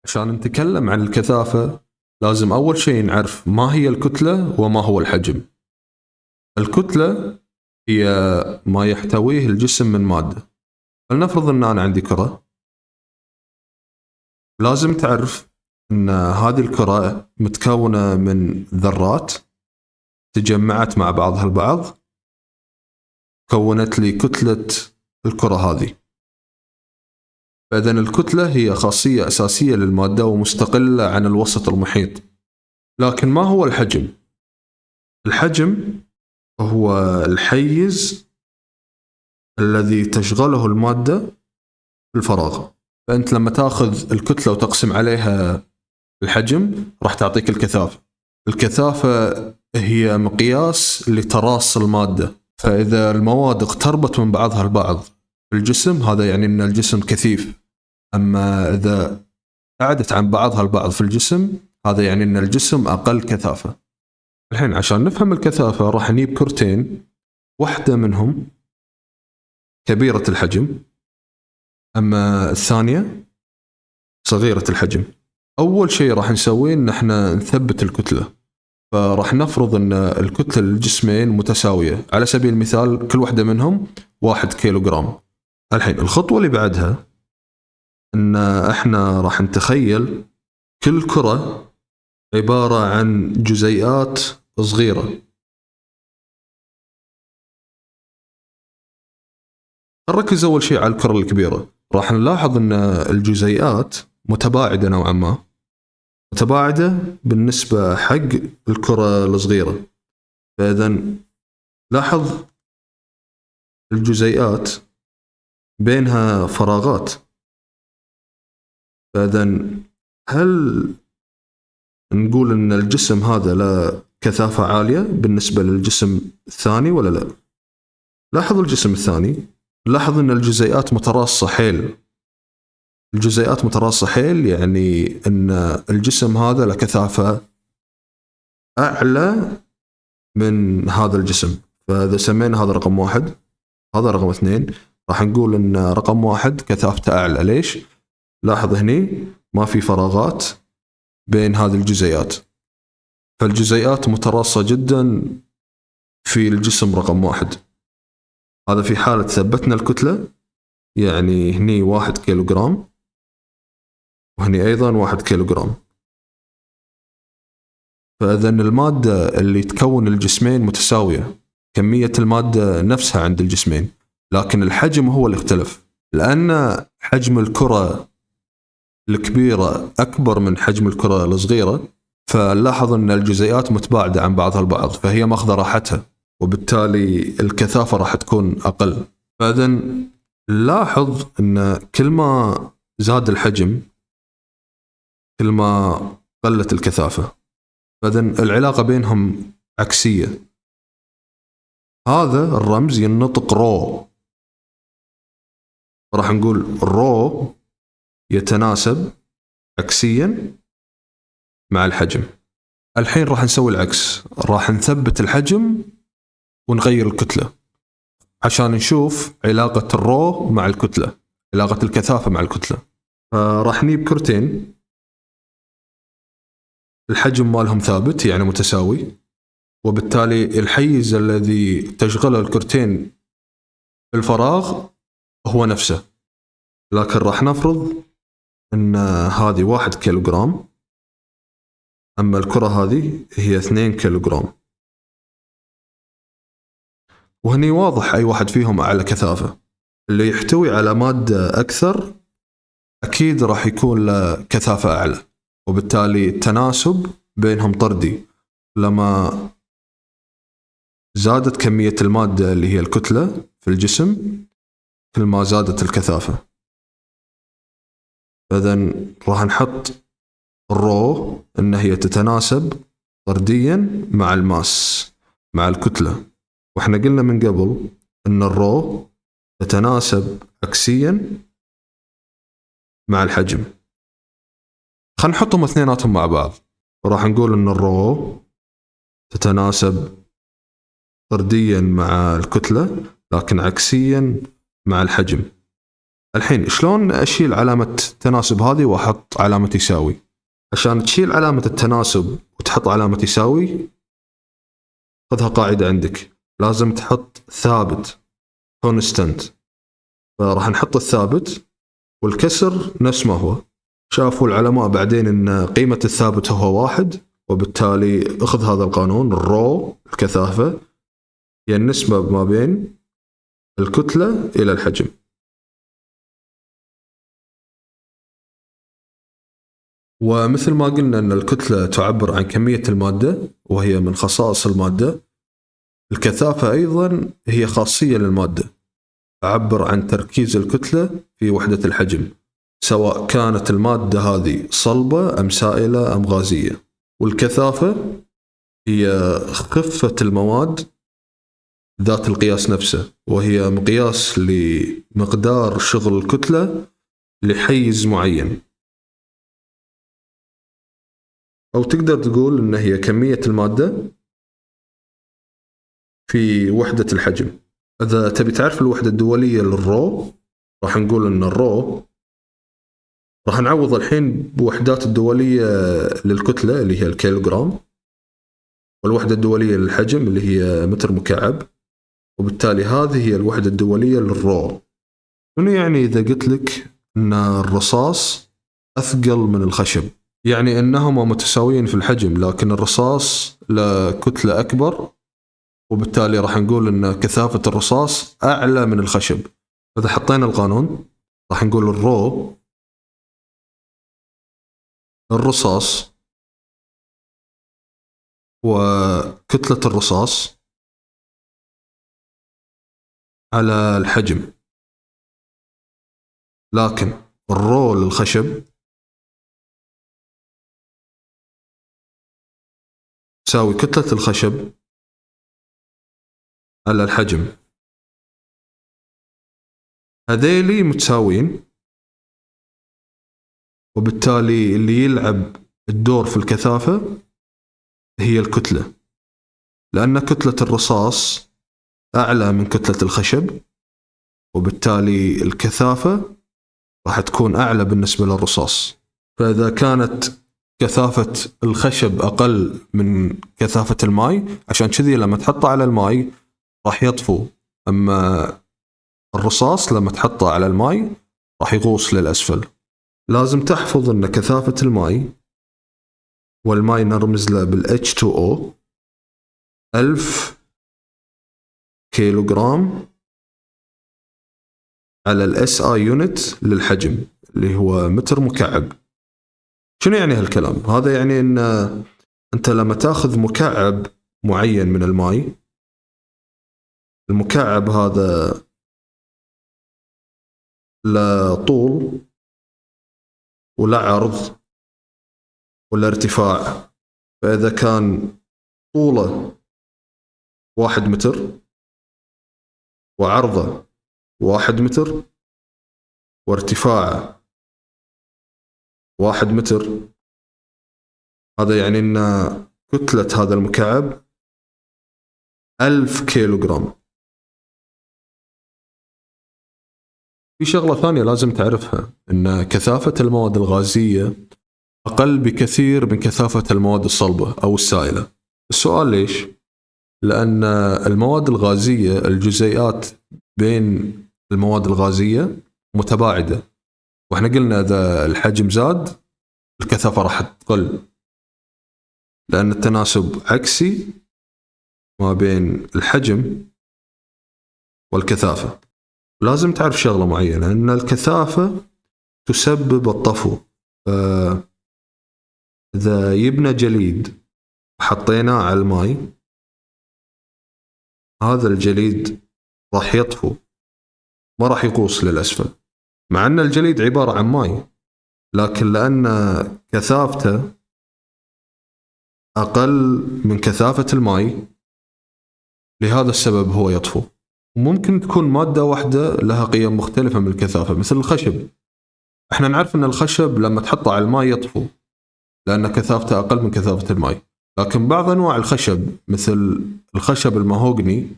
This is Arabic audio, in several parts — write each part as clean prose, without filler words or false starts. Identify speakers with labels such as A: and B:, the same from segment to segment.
A: عشان نتكلم عن الكثافة لازم أول شيء نعرف ما هي الكتلة وما هو الحجم. الكتلة هي ما يحتويه الجسم من مادة. فلنفرض أن أنا عندي كرة، لازم تعرف أن هذه الكرة متكونة من ذرات تجمعت مع بعضها البعض كونت لي كتلة الكرة هذه. فإذن الكتلة هي خاصية أساسية للمادة ومستقلة عن الوسط المحيط. لكن ما هو الحجم؟ الحجم هو الحيز الذي تشغله المادة في الفراغ. فأنت لما تأخذ الكتلة وتقسم عليها الحجم راح تعطيك الكثافة. الكثافة هي مقياس لتراص المادة. فإذا المواد اقتربت من بعضها البعض في الجسم هذا يعني أن الجسم كثيف. أما إذا بعدت عن بعضها البعض في الجسم هذا يعني أن الجسم أقل كثافة. الحين عشان نفهم الكثافة راح نجيب كرتين، واحدة منهم كبيرة الحجم أما الثانية صغيرة الحجم. أول شيء راح نسويه إن احنا نثبت الكتلة. فراح نفرض أن الكتلة للجسمين متساوية، على سبيل المثال كل واحدة منهم 1 كيلوغرام. الحين الخطوة اللي بعدها إن احنا راح نتخيل كل كرة عبارة عن جزيئات صغيرة. نركز أول شيء على الكرة الكبيرة. راح نلاحظ أن الجزيئات متباعدة نوعا ما، متباعدة بالنسبة حق الكرة الصغيرة. فإذن لاحظ الجزيئات بينها فراغات. فإذن هل نقول أن الجسم هذا له كثافة عالية بالنسبة للجسم الثاني ولا لا؟ لاحظ الجسم الثاني، لاحظ أن الجزيئات متراصة حيل. الجزيئات متراصة حيل يعني أن الجسم هذا له كثافة أعلى من هذا الجسم. فإذا سمينا هذا رقم 1 هذا رقم 2 راح نقول أن رقم 1 كثافته أعلى. ليش؟ لاحظ هني ما في فراغات بين هذه الجزيئات، فالجزيئات متراصة جدا في الجسم رقم 1. هذا في حالة ثبتنا الكتلة، يعني هني 1 كيلوغرام وهني أيضا 1 كيلوغرام. فإذن المادة اللي تكون الجسمين متساوية، كمية المادة نفسها عند الجسمين، لكن الحجم هو اللي اختلف. لأن حجم الكرة الكبيرة أكبر من حجم الكرة الصغيرة، فلاحظ أن الجزيئات متباعدة عن بعضها البعض، فهي ماخذة راحتها وبالتالي الكثافة راح تكون أقل. فإذن لاحظ أن كل ما زاد الحجم كل ما قلت الكثافة. فإذن العلاقة بينهم عكسية. هذا الرمز ينطق رو. راح نقول رو يتناسب عكسيا مع الحجم. الحين راح نسوي العكس، راح نثبت الحجم ونغير الكتلة عشان نشوف علاقة الرو مع الكتلة، علاقة الكثافة مع الكتلة. راح نجيب كرتين الحجم مالهم ثابت يعني متساوي، وبالتالي الحيز الذي تشغله الكرتين في الفراغ هو نفسه. لكن راح نفرض أن هذه 1 كيلوغرام أما الكرة هذه هي 2 كيلوغرام. وهني واضح أي واحد فيهم أعلى كثافة. اللي يحتوي على مادة أكثر أكيد راح يكون له كثافة أعلى، وبالتالي التناسب بينهم طردي. لما زادت كمية المادة اللي هي الكتلة في الجسم كل ما زادت الكثافة. فإذن راح نحط الرو إن هي تتناسب طرديا مع الماس مع الكتلة. وإحنا قلنا من قبل إن الرو تتناسب عكسيا مع الحجم. خلينا نحطهم اثنيناتهم مع بعض، وراح نقول إن الرو تتناسب طرديا مع الكتلة لكن عكسيا مع الحجم. الحين شلون أشيل علامة تناسب هذه وأحط علامة يساوي؟ عشان تشيل علامة التناسب وتحط علامة يساوي، خذها قاعدة عندك، لازم تحط ثابت constant. فراح نحط الثابت والكسر نفس ما هو. شافوا العلماء بعدين ان قيمة الثابت هو 1، وبالتالي اخذ هذا القانون الرو الكثافة هي النسبة ما بين الكتلة الى الحجم. ومثل ما قلنا ان الكتلة تعبر عن كمية المادة وهي من خصائص المادة، الكثافة ايضا هي خاصية للمادة، تعبر عن تركيز الكتلة في وحدة الحجم، سواء كانت المادة هذه صلبة أم سائلة أم غازية. والكثافة هي خفة المواد ذات القياس نفسه، وهي مقياس لمقدار شغل الكتلة لحيز معين، أو تقدر تقول إن هي كمية المادة في وحدة الحجم. إذا تبي تعرف الوحدة الدولية للرو، راح نقول إن الرو راح نعوض الحين بوحدات الدولية للكتلة اللي هي الكيلوغرام، والوحدة الدولية للحجم اللي هي متر مكعب، وبالتالي هذه هي الوحدة الدولية للرو. شنو يعني إذا قلت لك أن الرصاص أثقل من الخشب؟ يعني أنهما متساويين في الحجم، لكن الرصاص له كتلة أكبر، وبالتالي راح نقول أن كثافة الرصاص أعلى من الخشب. إذا حطينا القانون راح نقول الرو الرصاص وكتلة الرصاص على الحجم، لكن الرو للخشب تساوي كتلة الخشب على الحجم. هذيلي متساوين، وبالتالي اللي يلعب الدور في الكثافة هي الكتلة، لأن كتلة الرصاص أعلى من كتلة الخشب، وبالتالي الكثافة راح تكون أعلى بالنسبة للرصاص. فإذا كانت كثافة الخشب أقل من كثافة الماء، عشان كذي لما تحطه على الماء راح يطفو، أما الرصاص لما تحطه على الماء راح يغوص للأسفل. لازم تحفظ أن كثافة الماء، والماء نرمز له بال H2O، 1000 كيلوغرام على ال SI يونت للحجم اللي هو متر مكعب. شنو يعني هالكلام؟ هذا يعني أن أنت لما تأخذ مكعب معين من الماء، المكعب هذا لا طول ولا عرض ولا ارتفاع. فإذا كان طوله 1 متر وعرضه 1 متر وارتفاعه 1 متر، هذا يعني أن كتلة هذا المكعب 1000 كيلوغرام. في شغلة ثانية لازم تعرفها، أن كثافة المواد الغازية أقل بكثير من كثافة المواد الصلبة أو السائلة. السؤال ليش؟ لأن المواد الغازية الجزيئات بين المواد الغازية متباعدة، وإحنا قلنا إذا الحجم زاد الكثافة راح تقل، لأن التناسب عكسي ما بين الحجم والكثافة. لازم تعرف شغلة معينة، أن الكثافة تسبب الطفو. إذا يبنى جليد وحطيناه على الماء، هذا الجليد راح يطفو، ما راح يغوص للأسفل، مع أن الجليد عبارة عن ماء، لكن لأن كثافته أقل من كثافة الماء لهذا السبب هو يطفو. وممكن تكون مادة واحدة لها قيم مختلفة من الكثافة، مثل الخشب. احنا نعرف أن الخشب لما تحطه على الماء يطفو لأن كثافته أقل من كثافة الماء، لكن بعض أنواع الخشب مثل الخشب المهوغني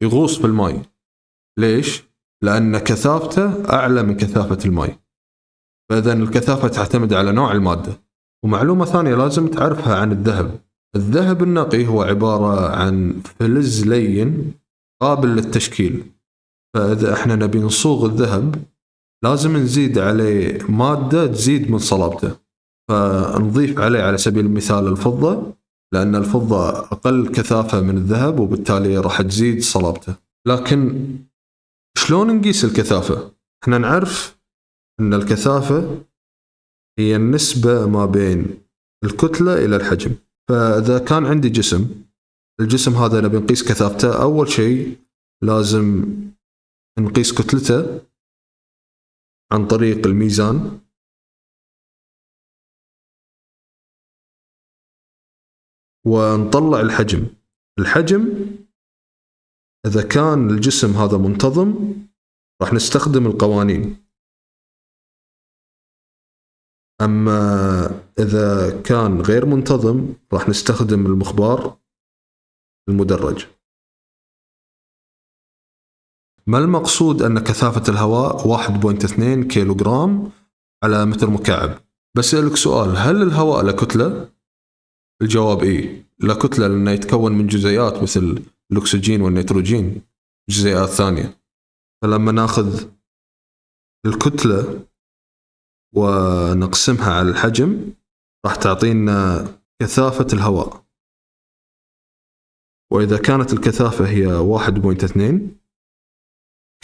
A: يغوص في الماء. ليش؟ لأن كثافته أعلى من كثافة الماء. فإذا الكثافة تعتمد على نوع المادة. ومعلومة ثانية لازم تعرفها عن الذهب. الذهب النقي هو عبارة عن فلز لين قابل للتشكيل. فإذا احنا نبي نصوغ الذهب لازم نزيد عليه مادة تزيد من صلابته. فنضيف عليه على سبيل المثال الفضة، لأن الفضة أقل كثافة من الذهب وبالتالي راح تزيد صلابته. لكن شلون نقيس الكثافة؟ احنا نعرف أن الكثافة هي النسبة ما بين الكتلة إلى الحجم. فإذا كان عندي جسم، الجسم هذا نبي نقيس كثافته، أول شيء لازم نقيس كتلته عن طريق الميزان. ونطلع الحجم إذا كان الجسم هذا منتظم راح نستخدم القوانين، أما إذا كان غير منتظم راح نستخدم المخبار المدرج. ما المقصود أن كثافة الهواء 1.2 كيلوغرام على متر مكعب؟ بسألك سؤال، هل الهواء له كتلة؟ الجواب إيه، له كتلة، لأنه يتكون من جزيئات مثل الأكسجين والنيتروجين، جزيئات ثانية. فلما ناخذ الكتلة ونقسمها على الحجم راح تعطينا كثافة الهواء. وإذا كانت الكثافة هي 1.2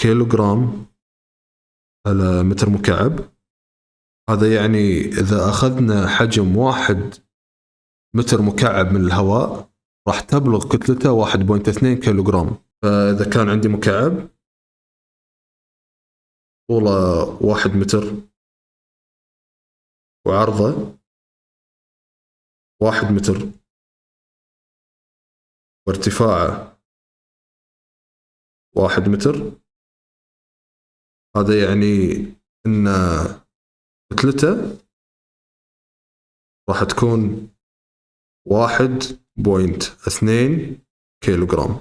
A: كيلوغرام على متر مكعب، هذا يعني إذا أخذنا حجم 1 متر مكعب من الهواء راح تبلغ كتلته 1.2 كيلوغرام. فإذا كان عندي مكعب طوله 1 متر وعرضه 1 متر وارتفاعه 1 متر، هذا يعني إن كتلته راح تكون 1.2 كيلوغرام.